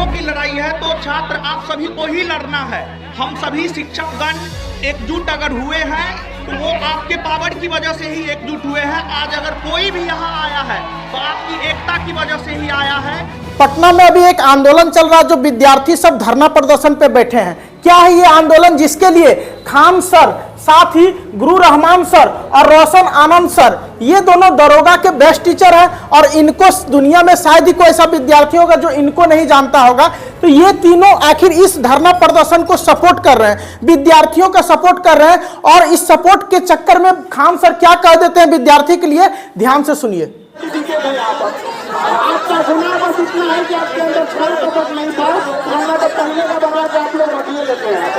छात्रों की लड़ाई है तो छात्र आप सभी को ही लड़ना है। हम सभी शिक्षकगण एकजुट अगर हुए हैं तो वो आपके पावर की वजह से ही एकजुट हुए हैं। आज अगर कोई भी यहाँ आया है तो आपकी एकता की वजह से ही आया है। पटना में अभी एक आंदोलन चल रहा है, जो विद्यार्थी सब धरना प्रदर्शन पे बैठे हैं। क्या है ये आंदोलन, जिसके लिए खान सर, साथ ही गुरु रहमान सर और रोशन आनंद सर, ये दोनों दरोगा के बेस्ट टीचर हैं और इनको दुनिया में शायद ही कोई ऐसा विद्यार्थी होगा जो इनको नहीं जानता होगा। तो ये तीनों आखिर इस धरना प्रदर्शन को सपोर्ट कर रहे हैं, विद्यार्थियों का सपोर्ट कर रहे हैं। और इस सपोर्ट के चक्कर में खान सर क्या कह देते हैं विद्यार्थी के लिए, ध्यान से सुनिए। आपका गुनाह बस इतना है कि आपके अंदर छल कपट नहीं था, वरना तो पहले का बना के आप लोग रखिए लेते हैं।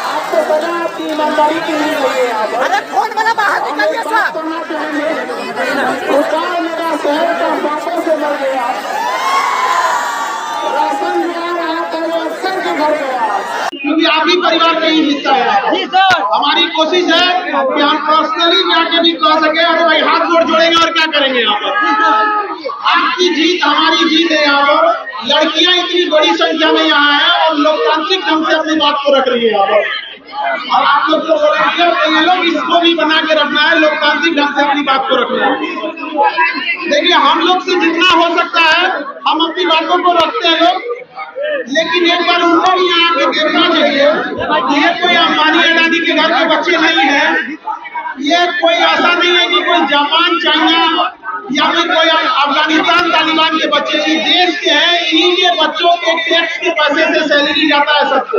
आपको सजा आपकी ईमानदारी की नहीं लगी। अरे फोन वाला बाहर निकलिए सर। मेरा शहर का बापों से मर गया, राशन मिला रहा था वो अक्सर के घर गया, क्योंकि आप ही परिवार का ही हिस्सा है। हमारी कोशिश है कि हम पर्सनली जाके भी कह सके, अरे भाई हाथ जोड़ेंगे और क्या करेंगे यहाँ पर। आपकी जीत हमारी जीत है। यहाँ पर लड़कियां इतनी बड़ी संख्या में यहाँ हैं और लोकतांत्रिक ढंग से अपनी बात को रख रही है यहाँ पर। और आप लोग जो बोलेंगे तो ये लोग इसको भी बना के रखना है, लोकतांत्रिक ढंग से अपनी बात को रखना है। देखिए, हम लोग से जितना हो सकता है हम अपनी बातों को रखते हैं लोग, लेकिन एक बार उनको भी यहाँ पे देखना चाहिए। ये कोई अंबानी अडानी के घर के बच्चे नहीं है, ये कोई ऐसा नहीं है कि कोई जापान, चाइना या फिर कोई अफगानिस्तान, तालिबान के बच्चे इस देश के हैं। इन्हीं के बच्चों के टैक्स के पैसे से सैलरी जाता है सबको।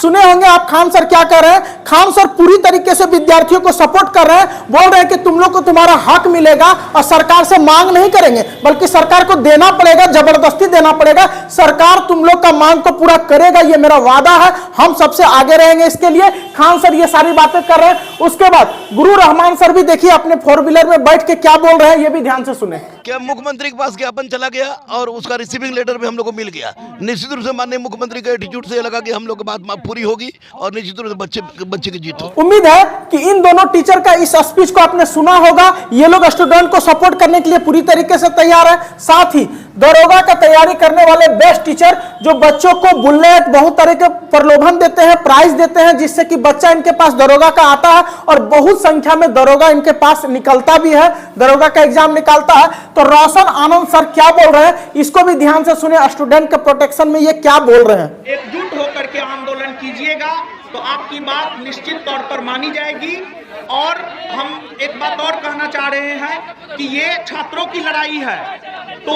सुने होंगे आप खान सर क्या कर रहे हैं। खान सर पूरी तरीके से विद्यार्थियों को सपोर्ट कर रहे हैं, बोल रहे हैं कि तुम लोग को तुम्हारा हक मिलेगा और सरकार से मांग नहीं करेंगे, बल्कि सरकार को देना पड़ेगा, जबरदस्ती देना पड़ेगा। सरकार तुम लोग का मांग को पूरा करेगा, ये मेरा वादा है, हम सबसे आगे रहेंगे इसके लिए। खान सर ये सारी बातें कर रहे हैं। उसके बाद गुरु रहमान सर भी देखिए अपने 4 व्हीलर में बैठ के क्या बोल रहे हैं, ये भी ध्यान से सुने। क्या मुख्यमंत्री के पास ज्ञापन चला गया और उसका रिसीविंग लेटर भी हम लोग को मिल गया। निश्चित रूप से माननीय मुख्यमंत्री के एटीट्यूड से लगा कि हम लोग की बात पूरी होगी और निश्चित रूप से बच्चे की जीत हो। उम्मीद है कि इन दोनों टीचर का इस स्पीच को आपने सुना होगा। ये लोग स्टूडेंट को सपोर्ट करने के लिए पूरी तरीके से तैयार है। साथ ही दरोगा का तैयारी करने वाले बेस्ट टीचर जो बच्चों को बुलेट, बहुत तरह के प्रलोभन देते हैं, प्राइज देते हैं, जिससे कि बच्चा इनके पास दरोगा का आता है और बहुत संख्या में दरोगा इनके पास निकलता भी है, दरोगा का एग्जाम निकालता है। तो रोशन आनंद सर क्या बोल रहे हैं, इसको भी ध्यान से सुने। स्टूडेंट के प्रोटेक्शन में ये क्या बोल रहे हैं। एकजुट होकर के आंदोलन कीजिएगा तो आपकी बात निश्चित तौर पर मानी जाएगी। और हम एक बात और कहना चाह रहे हैं कि ये छात्रों की लड़ाई है, तो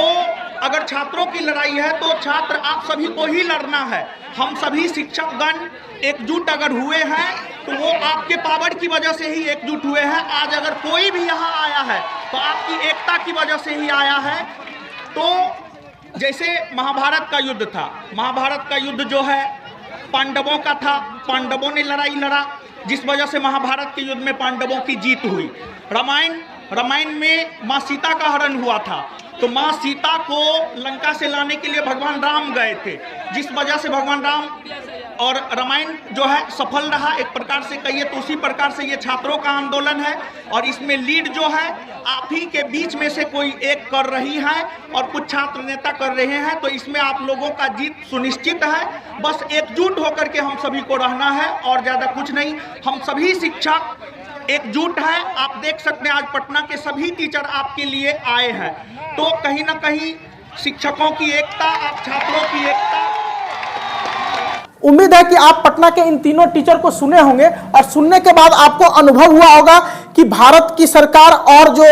अगर छात्रों की लड़ाई है तो छात्र आप सभी को ही लड़ना है। हम सभी शिक्षकगण एकजुट अगर हुए हैं तो वो आपके पावर की वजह से ही एकजुट हुए हैं। आज अगर कोई भी यहाँ आया है तो आपकी एकता की वजह से ही आया है। तो जैसे महाभारत का युद्ध था, महाभारत का युद्ध जो है पांडवों का था, पांडवों ने लड़ाई लड़ा, जिस वजह से महाभारत के युद्ध में पांडवों की जीत हुई। रामायण में माँ सीता का हरण हुआ था, तो माँ सीता को लंका से लाने के लिए भगवान राम गए थे, जिस वजह से भगवान राम और रामायण जो है सफल रहा एक प्रकार से कहिए। तो उसी प्रकार से ये छात्रों का आंदोलन है और इसमें लीड जो है आप ही के बीच में से कोई एक कर रही है और कुछ छात्र नेता कर रहे हैं। तो इसमें आप लोगों का जीत सुनिश्चित है। बस एकजुट होकर के हम सभी को रहना है और ज़्यादा कुछ नहीं। हम सभी शिक्षक एकजुट है। आप देख सकते हैं आज पटना के सभी टीचर आपके लिए आए हैं। तो कहीं ना कहीं शिक्षकों की एकता, आप छात्रों की एकता। उम्मीद है कि आप पटना के इन तीनों टीचर को सुने होंगे और सुनने के बाद आपको अनुभव हुआ होगा कि भारत की सरकार और जो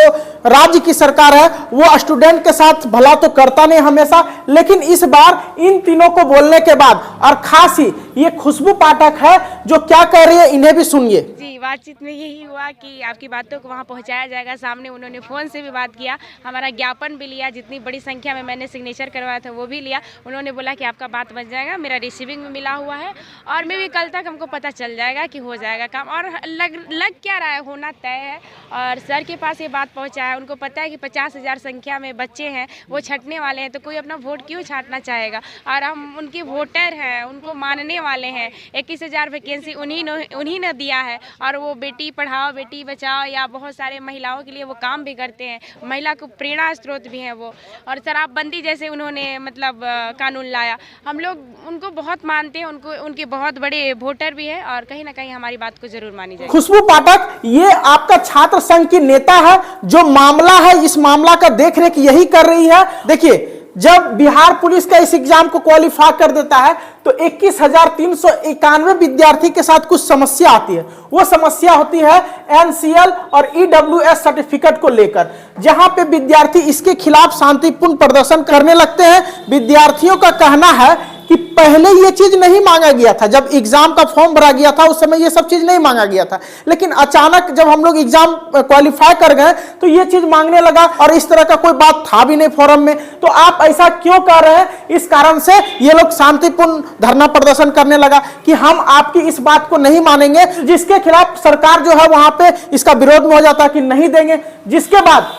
राज्य की सरकार है वो स्टूडेंट के साथ भला तो करता नहीं हमेशा, लेकिन इस बार इन तीनों को बोलने के बाद और खास ही ये खुशबू पाठक है जो क्या कह रही है, इन्हें भी सुनिए। जी, बातचीत में यही हुआ कि आपकी बातों को वहाँ पहुँचाया जाएगा। सामने उन्होंने फ़ोन से भी बात किया, हमारा ज्ञापन भी लिया, जितनी बड़ी संख्या में मैंने सिग्नेचर करवाया था वो भी लिया। उन्होंने बोला कि आपका बात बच जाएगा, मेरा रिसीविंग में मिला हुआ है और मे भी कल तक हमको पता चल जाएगा कि हो जाएगा काम। और लग क्या रहा है, होना तय है। और सर के पास ये बात पहुँचाया है, उनको पता है कि 50,000 संख्या में बच्चे हैं, वो छंटने वाले हैं, तो कोई अपना वोट क्यों छांटना चाहेगा। और हम उनके वोटर हैं, उनको मानने वाले हैं। 21,000 वैकेंसी उन्हीं ने दिया है, और वो बेटी पढ़ाओ बेटी बचाओ या बहुत सारे महिलाओं के लिए वो काम भी करते हैं, महिला को प्रेरणा स्रोत भी हैं वो। और शराबबंदी जैसे उन्होंने मतलब कानून लाया, हम लोग उनको बहुत मानते हैं, उनके बहुत बड़े वोटर भी हैं, और कहीं ना कहीं हमारी बात को जरूर मानी जाए। खुशबू पाठक, ये आपका छात्र संघ की नेता है, जो मामला है इस मामला का देखरेख यही कर रही है। देखिए, जब बिहार पुलिस का इस एग्जाम को क्वालिफाई कर देता है तो 21,391 विद्यार्थी के साथ कुछ समस्या आती है। वो समस्या होती है NCL और EWS सर्टिफिकेट को लेकर, जहां पे विद्यार्थी इसके खिलाफ शांतिपूर्ण प्रदर्शन करने लगते हैं। विद्यार्थियों का कहना है कि पहले ये चीज नहीं मांगा गया था, जब एग्जाम का फॉर्म भरा गया था उस समय ये सब चीज नहीं मांगा गया था, लेकिन अचानक जब हम लोग एग्जाम क्वालिफाई कर गए तो ये चीज मांगने लगा, और इस तरह का कोई बात था भी नहीं फोरम में। तो आप ऐसा क्यों कर रहे हैं? इस कारण से ये लोग शांतिपूर्ण धरना प्रदर्शन करने लगा कि हम आपकी इस बात को नहीं मानेंगे, जिसके खिलाफ सरकार जो है वहां पे इसका विरोध में हो जाता है कि नहीं देंगे। जिसके बाद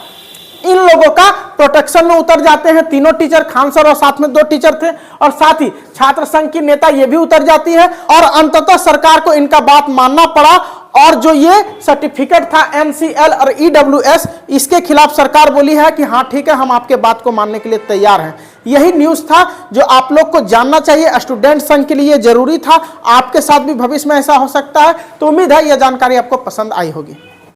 इन लोगों का प्रोटेक्शन में उतर जाते हैं तीनों टीचर, खान सर और साथ में 2 टीचर थे, और साथ ही छात्र संघ की नेता ये भी उतर जाती है, और अंततः सरकार को इनका बात मानना पड़ा। और जो ये सर्टिफिकेट था NCL और EWS, इसके खिलाफ सरकार बोली है कि हाँ ठीक है, हम आपके बात को मानने के लिए तैयार हैं। यही न्यूज़ था जो आप लोग को जानना चाहिए। स्टूडेंट संघ के लिए जरूरी था, आपके साथ भी भविष्य में ऐसा हो सकता है। तो उम्मीद है यह जानकारी आपको पसंद आई होगी।